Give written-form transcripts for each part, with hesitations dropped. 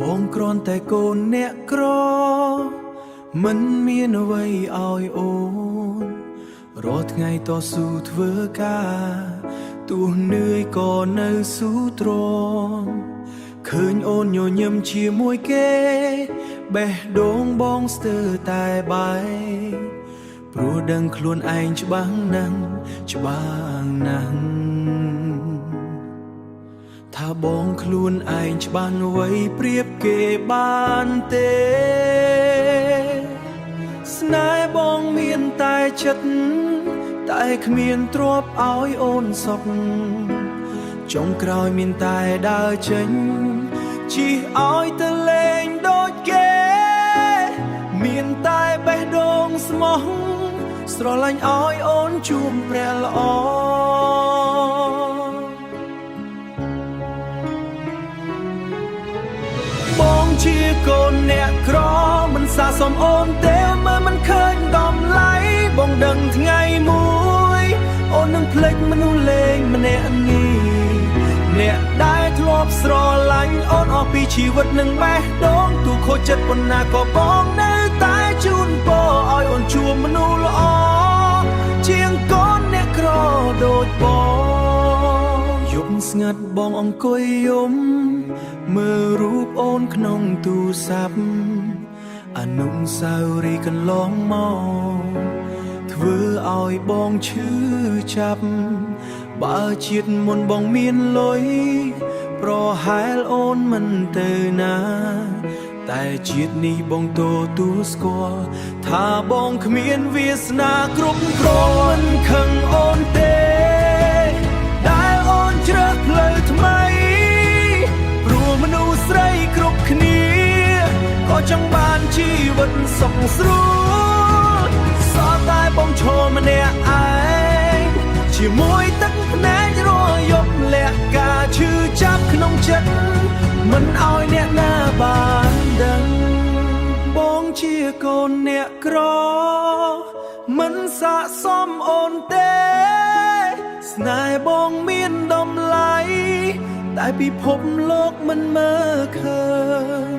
បងគ្រាន់តែកូនអ្នកក្រមិនមានអ្វីឲ្យអូនរាល់ថ្ងៃតស៊ូធ្វើការទោះនឿយក៏នៅស៊ូទ្រាំឃើញអូនញញឹមជាមួយគេបេះដូងបងស្ទើរតែបែកព្រោះដឹងខ្លួនឯងច្បាស់ណាស់ថាបងខ្លួនឯងច្បាស់អ្វីប្រៀបគេបានទេស្នេហ៍បងមានតែចិត្តតែគ្មានទ្រព្យឲ្យអូនសុខចុងក្រោយមានតែដើរចេញជិះឲ្យទៅលេងដូចគេមានតែបេះដូងស្មោះស្រឡាញ់ឲ្យអូនជួបព្រះល្អបងជាកូនអ្នកក្រមិនសាសមអូនទេមើលមិនឃើញតម្លៃបងដឹងថ្ងៃមួយអូននឹងភ្លេចមនុស្សលេងម្នាក់នេះអ្នកដែលធ្លាប់ស្រឡាញ់អូនអស់ពីជីវិតនឹងបេះដូងទូខូចចិត្តប៉ុណ្ណាក៏បងនៅតែជូនពរឲ្យអូនជួបមនុស្សល្អជាងកូនអ្នកក្រដូចបងយប់ស្ងាត់បងអង្គុយយំមើលរូបអូនក្នុងទូរស័ព្ទអនុស្សាវរីយ៍កន្លងមកធ្វើឲ្យបងឈឺចាប់បើជាតិមុនបងមានលុយប្រហែលអូនមិនទៅណាតែជាតិនេះបងទទួលស្គាល់ថាបងគ្មានវាសនាគ្រប់គ្រងមិនខឹងអូនទេដែលអូនជ្រើសផ្លូវថ្មីព្រោះមនុស្សស្រីគ្រប់គ្នាក៏ចង់បានជីវិតសុខស្រួលសោះតែបងឈរម្នាក់ឯងជាមួយទឹកភ្នែករយប់លាក់ការឈឺចាប់ក្នុងចិត្តមិនឲ្យអ្នកណាបានដឹងបងជាកូនអ្នកក្រមិនស័ក្តិសមអូនទេស្នេហ៍បងមានតម្លៃតែពិភពលោកមិនមើលឃើញ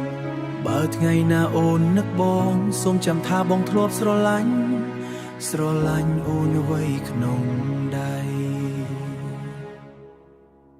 បើថ្ងៃណាអូននឹកបងសូមចាំថាបងធ្លាប់ស្រឡាញ់អូនអ្វីក្នុងដៃ